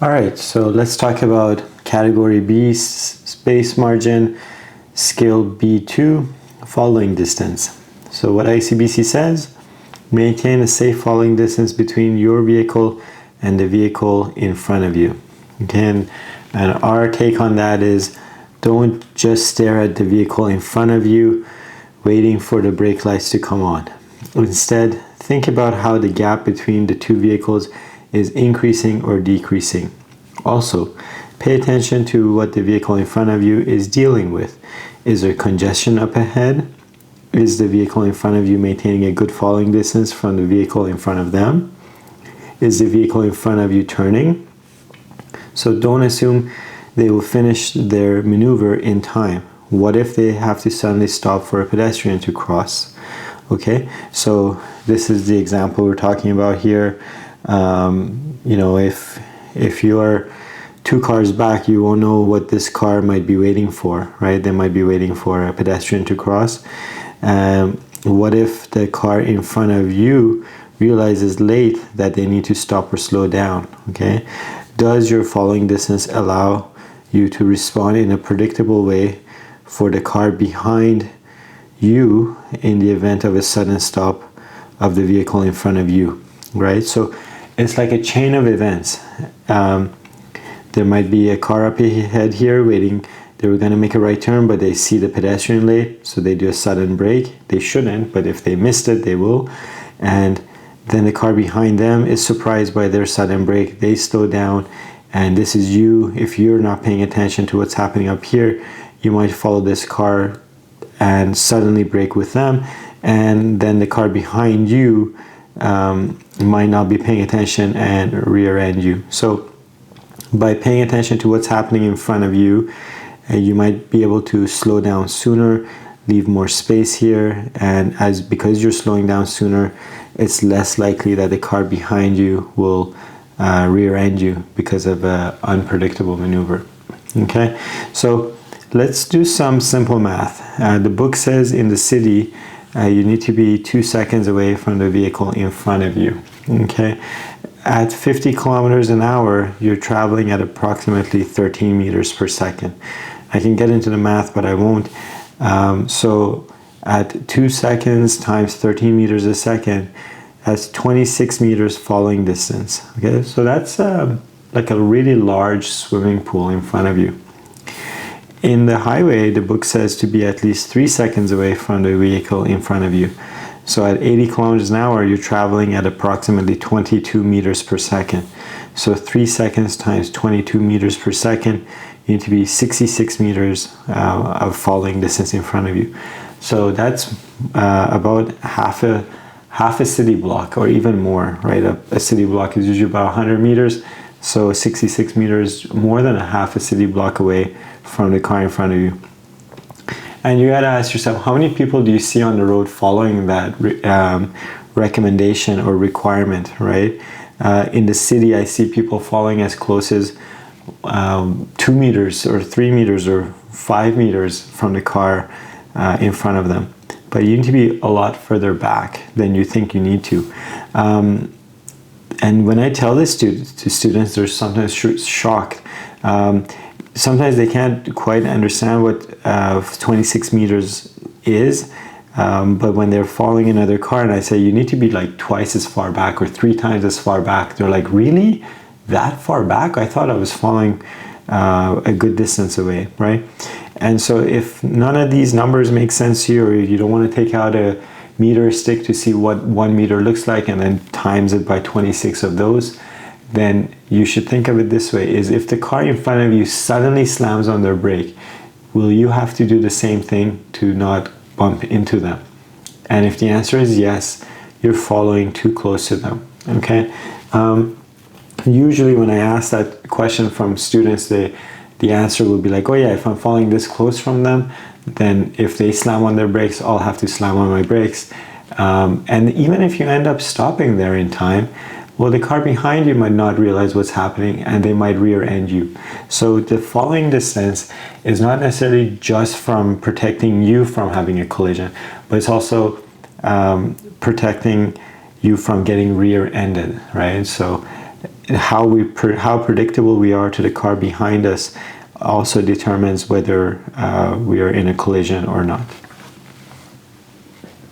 All right, so let's talk about Category B, space margin, scale B2, following distance. So what ICBC says, maintain a safe following distance between your vehicle and the vehicle in front of you. Okay, and our take on that is, don't just stare at the vehicle in front of you, waiting for the brake lights to come on. Instead, think about how the gap between the two vehicles is increasing or decreasing. Also, pay attention to what the vehicle in front of you is dealing with. Is there congestion up ahead? Is the vehicle in front of you maintaining a good following distance from the vehicle in front of them? Is the vehicle in front of you turning? So don't assume they will finish their maneuver in time. What if they have to suddenly stop for a pedestrian to cross? Okay, so this is the example we're talking about here. If you're two cars back, you won't know what this car might be waiting for, right? They might be waiting for a pedestrian to cross. What if the car in front of you realizes late that they need to stop or slow down? Okay, does your following distance allow you to respond in a predictable way for the car behind you in the event of a sudden stop of the vehicle in front of you, right? So it's like a chain of events. There might be a car up ahead here waiting. They were going to make a right turn, but they see the pedestrian late, so they do a sudden brake. They shouldn't, but if they missed it, they will. And then the car behind them is surprised by their sudden brake. They slow down, and this is you. If you're not paying attention to what's happening up here, you might follow this car and suddenly brake with them, and then the car behind you might not be paying attention and rear end you. So by paying attention to what's happening in front of you, you might be able to slow down sooner, leave more space here, and because you're slowing down sooner, it's less likely that the car behind you will rear end you because of an unpredictable maneuver. Okay, so let's do some simple math. The book says in the city, you need to be 2 seconds away from the vehicle in front of you. Okay, at 50 kilometers an hour, you're traveling at approximately 13 meters per second. I can get into the math, but I won't. So at 2 seconds times 13 meters a second, that's 26 meters following distance. Okay, so that's like a really large swimming pool in front of you. In the highway, the book says to be at least 3 seconds away from the vehicle in front of you. So at 80 kilometers an hour, you're traveling at approximately 22 meters per second. So 3 seconds times 22 meters per second, you need to be 66 meters of following distance in front of you. So that's about half a city block, or even more, right? A city block is usually about 100 meters. So 66 meters, more than a half a city block away from the car in front of you. And you gotta ask yourself, how many people do you see on the road following that recommendation or requirement, right? In the city, I see people following as close as 2 meters or 3 meters or 5 meters from the car in front of them. But you need to be a lot further back than you think you need to. And when I tell this to students, they're sometimes shocked. Sometimes they can't quite understand what 26 meters is, but when they're following another car and I say, you need to be like twice as far back or 3 times as far back, they're like, really? That far back? I thought I was following a good distance away, right? And so if none of these numbers make sense to you, or you don't want to take out a meter stick to see what 1 meter looks like and then times it by 26 of those, then you should think of it this way, is if the car in front of you suddenly slams on their brake, will you have to do the same thing to not bump into them? And if the answer is yes, you're following too close to them, okay? Usually when I ask that question from students, the answer will be like, oh yeah, if I'm following this close from them, then if they slam on their brakes, I'll have to slam on my brakes. And even if you end up stopping there in time, well, the car behind you might not realize what's happening and they might rear end you. So the following distance is not necessarily just from protecting you from having a collision, but it's also protecting you from getting rear-ended, right? So how predictable we are to the car behind us also determines whether we are in a collision or not.